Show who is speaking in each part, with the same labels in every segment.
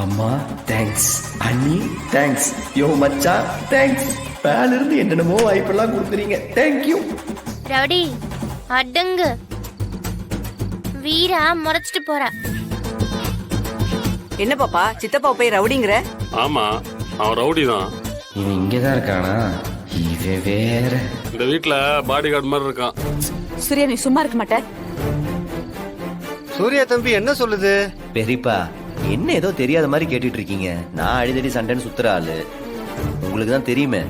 Speaker 1: அம்மா தேங்க்ஸ், அண்ணி தேங்க்ஸ், யோ மச்சான் தேங்க்ஸ். மேல இருந்து என்னென்னமோ வாய்ப்பெல்லாம் கொடுக்குறீங்க. தேங்க்யூ.
Speaker 2: ரவுடி அடங்கு. வீரா முறைச்சிட்டு போறா.
Speaker 3: என்ன பாப்பா சித்தப்பா போய் ரவுடிங்கிற?
Speaker 4: ஆமா, அவன் ரவுடி தான்.
Speaker 1: இவன் இங்கதான் இருக்கானா? இவன் வேற
Speaker 4: இந்த வீட்டுல பாடி கார்டு மாதிரி இருக்கான்.
Speaker 3: சூர்யா நீ சும்மா இருக்க மாட்ட?
Speaker 5: சூர்யா தம்பி என்ன சொல்லுது?
Speaker 1: பெரியப்பா என்ன ஏதோ தெரியாத மாதிரி கேட்டுட்டு இருக்கீங்க. நான் அடிதடி சண்டைன்னு சுத்துற ஆளு, உங்களுக்கு தான் தெரியுமே.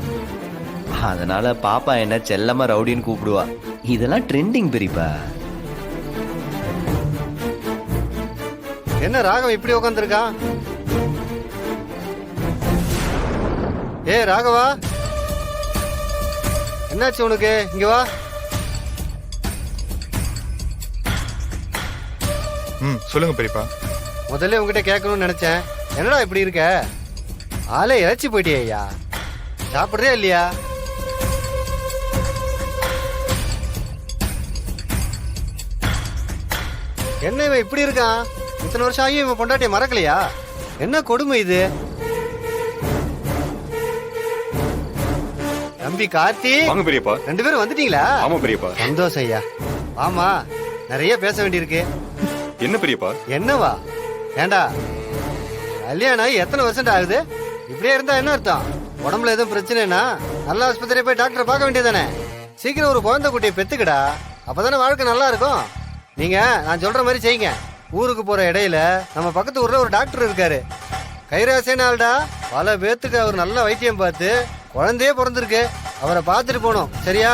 Speaker 1: அதனால பாப்பா என்ன செல்லமா ரவுடின்னு கூப்பிடுவா. இதெல்லாம் ட்ரெண்டிங் பெரியப்பா.
Speaker 5: என்ன ராகவன் இப்படி உட்காந்துருக்கான்? ஏ ராகவா, என்னாச்சு உனக்கு? இங்க வா.
Speaker 6: சொல்லுங்க பெரியப்பா.
Speaker 5: முதல்ல உங்ககிட்ட கேட்கணும்னு நினைச்சேன். என்னடா இப்படி இருக்க? ஆளே இழைச்சி போயிட்டியா ஐயா? சாப்பிடுறியா இல்லையா? என்ன இவன் இப்படி இருக்கான்? இத்தனை வருஷம் ஆகியும் இவன் பொண்டாட்டிய மறக்கலையா? என்ன கொடுமை இது? தம்பி கார்த்தி,
Speaker 6: வாங்க பெரியப்பா.
Speaker 5: ரெண்டு பேரும் வந்துட்டீங்களா?
Speaker 6: ஆமா பெரியப்பா.
Speaker 5: சந்தோஷம் ஐயா. ஆமா, நிறைய பேச வேண்டியிருக்கு.
Speaker 6: என்ன பெரியப்பா?
Speaker 5: என்னவா? ஏண்டா கல்யாணம் ஆகி எத்தனை வருஷம் ஆகுது? இப்படியே இருந்தா என்ன அர்த்தம்? உடம்புல எதுவும் பிரச்சனைனா நல்ல ஆஸ்பத்திரியை போய் டாக்டரை பார்க்க வேண்டியதானே? சீக்கிரம் ஒரு குழந்தை குட்டியை பெத்துக்கடா, அப்பதானே வாழ்க்கை நல்லா இருக்கும். நீங்க நான் சொல்ற மாதிரி செய்யுங்க. ஊருக்கு போற இடையில நம்ம பக்கத்து ஊர்ல ஒரு டாக்டர் இருக்காரு, கைராசேனால்டா. பல பேத்துக்கு அவர் நல்ல வைத்தியம் பார்த்து குழந்தையே பிறந்திருக்கு. அவரை பார்த்துட்டு போனோம், சரியா?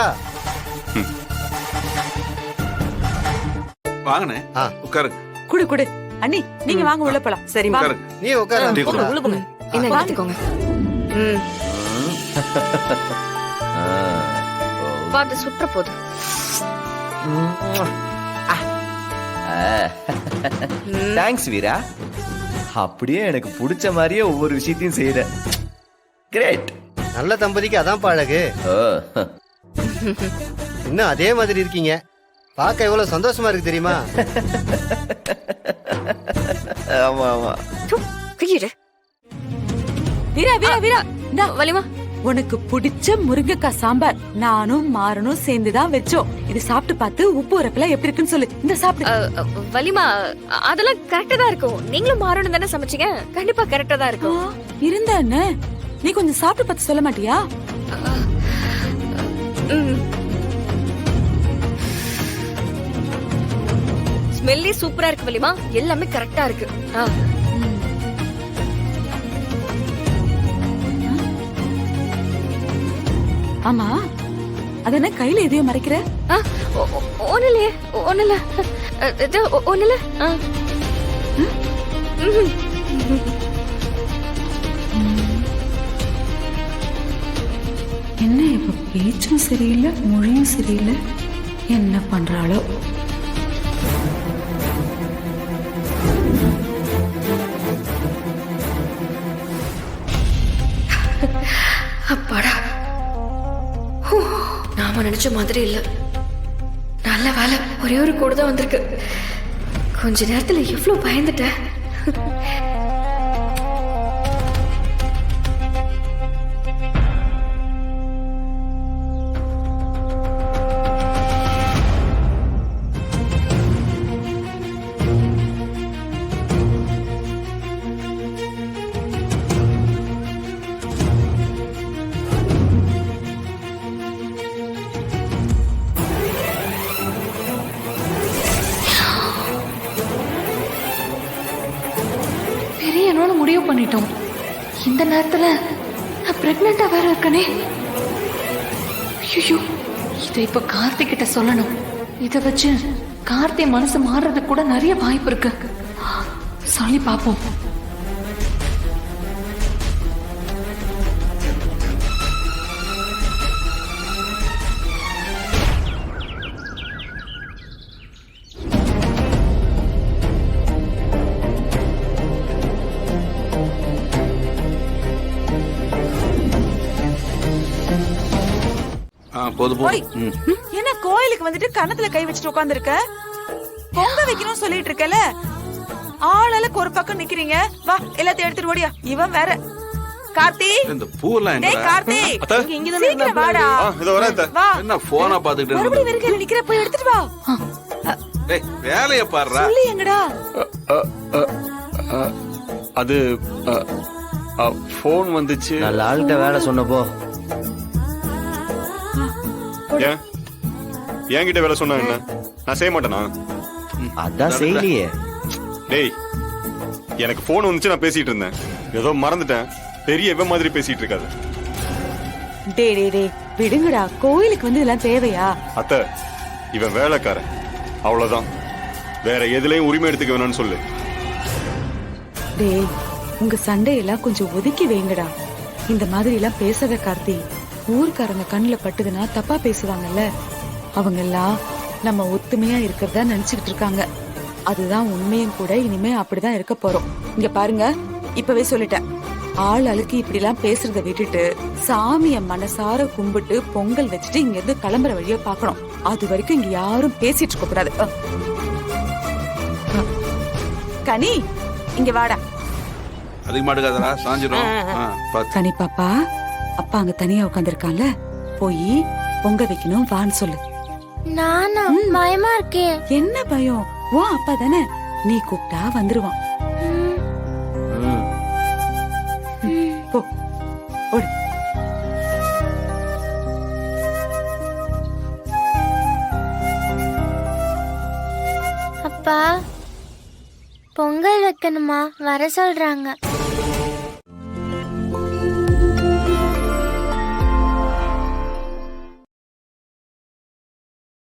Speaker 7: வாங்கண்ணே, உட்காருங்க.
Speaker 3: குடு குடு. அண்ணி நீங்க வாங்க உள்ள போலாம். சரி
Speaker 5: நீ உட்காரு.
Speaker 3: உள்ள போங்க.
Speaker 8: என்ன எடுத்துக்கோங்க. பாத்து சுற்ற போது.
Speaker 1: தேங்க்ஸ் வீரா. அப்படியே எனக்கு பிடிச்ச மாதிரியே ஒவ்வொரு விஷயத்தையும் செய்யற. கிரேட்.
Speaker 5: நல்ல தம்பதிக்கு அதான் பழகு. இன்னும் அதே மாதிரி இருக்கீங்க. பார்க்க எவ்வளவு சந்தோஷமா இருக்கு தெரியுமா?
Speaker 1: ஆமா ஆமா.
Speaker 3: வீரா வீரா வீரா, இந்தா
Speaker 8: வலிமா.
Speaker 3: உனக்கு பிடிச்ச முருங்கைக்காய் சாம்பார் நானும் மாறனும் சேர்ந்துதான் வச்சோம். இது சாப்பிட்டு பார்த்து உப்பு உரப்பெல்லாம் எப்படி இருக்குன்னு சொல்லு. இந்த சாப்பிட்டு.
Speaker 8: வலிமா, அதெல்லாம் கரெக்டா தான் இருக்கும். நீங்களும் மாறணும் தானே சமைச்சீங்க, கண்டிப்பா கரெக்டா தான் இருக்கும்.
Speaker 3: இருந்த என்ன, நீ கொஞ்சம் சாப்பிட்டு பார்த்து சொல்ல மாட்டியா?
Speaker 8: ஸ்மெல்லி சூப்பரா இருக்கு வலிமா, எல்லாமே கரெக்டா இருக்கு.
Speaker 3: ஆமா, அதென்ன கையில எதையும் மறைக்கிற?
Speaker 8: ஒண்ணுலையே, ஒண்ணுல ஒண்ணுல.
Speaker 3: என்ன இப்ப பேச்சும் சரியில்லை, மொழியும் சரியில்லை. என்ன பண்றாளோ?
Speaker 8: அப்பாடா, நாம நினைச்ச மாதிரி இல்ல. நல்ல வேலை, ஒரே ஒரு கூட தான் வந்திருக்கு. கொஞ்ச நேரத்துல எவ்வளவு பயந்துட்டேன். முடிவு பண்ணிட்டோம். இந்த நேரத்துல நான் பிரெக்னெண்டா வேற இருக்கனே. ஐயோ, இதை இப்ப கார்த்திக் கிட்ட சொல்லணும். இதை வச்சு கார்த்தி மனசு மாறுறதுக்கு கூட நிறைய வாய்ப்பு இருக்கு. சொல்லி பாப்போம்.
Speaker 7: போதும்.
Speaker 3: என்ன கோயிலுக்கு வந்துட்டு கணத்துல கை வச்சுட்டு உட்கார்ந்து இருக்க? பொங்க வைக்கணும்னு சொல்லிட்டு இருக்கல, ஆளாளுக்கு ஒரு பக்கம் நிக்கிறீங்க. வா எல்லாத்தையும் எடுத்துட்டு ஓடியா. இவன் வேற. கார்த்தி,
Speaker 7: இந்த பூலாம்
Speaker 3: டேய் கார்த்தி,
Speaker 6: அத்தை.
Speaker 3: சீக்கிரம் வாடா.
Speaker 6: இதோ வரேன் அத்தை.
Speaker 3: வா.
Speaker 7: என்ன போனா பாத்துக்கிட்டு
Speaker 3: மறுபடியும் வெறுக்கையில நிக்கிற, போய் எடுத்துட்டு வா.
Speaker 7: டேய் வேலைய பாடுறா.
Speaker 3: சொல்லு எங்கடா?
Speaker 4: அது போன் வந்துச்சு.
Speaker 1: நல்ல ஆள்கிட்ட வேலை சொன்னப்போ
Speaker 6: ஏன் என்கிட்ட வேலை சொன்னா என்ன? நான் செய்ய மாட்டேனா?
Speaker 1: அதான் செய்யலையே.
Speaker 6: டேய் எனக்கு போன் வந்துச்சு, நான் பேசிட்டு இருந்தேன். ஏதோ மறந்துட்டேன். பெரிய இவன் மாதிரி பேசிட்டு இருக்காது.
Speaker 3: டேய் டேய் டேய், விடுங்கடா. கோயிலுக்கு வந்து இதெல்லாம் தேவையா?
Speaker 6: அத்தை, இவன் வேலைக்காரன், அவ்வளவுதான். வேற எதுலயும் உரிமை எடுத்துக்க வேணாம்னு சொல்லு.
Speaker 3: டேய், உங்க சண்டையெல்லாம் கொஞ்சம் ஒதுக்கி வைங்கடா. இந்த மாதிரி எல்லாம் பேசாத கார்த்தி. ஊர்க்காரங்க கண்ணுல பட்டுதுன்னா தப்பா பேசுவாங்கல்ல. அவங்க எல்லாம் நம்ம ஒத்துமையா இருக்கிறதா நினைச்சுக்கிட்டு இருக்காங்க. அதுதான் உண்மையும் கூட. இனிமே அப்படிதான் இருக்க போறோம். இங்க பாருங்க, இப்பவே சொல்லிட்டேன். ஆள் அழுக்கு இப்படி எல்லாம் பேசுறத விட்டுட்டு சாமிய மனசார கும்பிட்டு பொங்கல் வச்சுட்டு இங்க இருந்து கிளம்புற வழிய பாக்கணும். அது வரைக்கும் இங்க யாரும் பேசிட்டு இருக்க கூடாது. கனி, இங்க வாடா.
Speaker 7: அதிகமா எடுக்காதடா, சாஞ்சிரும். பாத்து.
Speaker 3: கனி பாப்பா, அப்பா அங்க தனியா உட்காந்துருக்கான்ல, போய் பொங்க வைக்கணும் வான்னு சொல்லு.
Speaker 2: நானா? பயமா இருக்கே.
Speaker 3: என்ன பயம்? ஓ அப்பா தானே, நீ கூப்பிட்டா வந்துருவான். போ ஓடு.
Speaker 2: அப்பா, பொங்கல் வைக்கணுமா? வர சொல்றாங்க.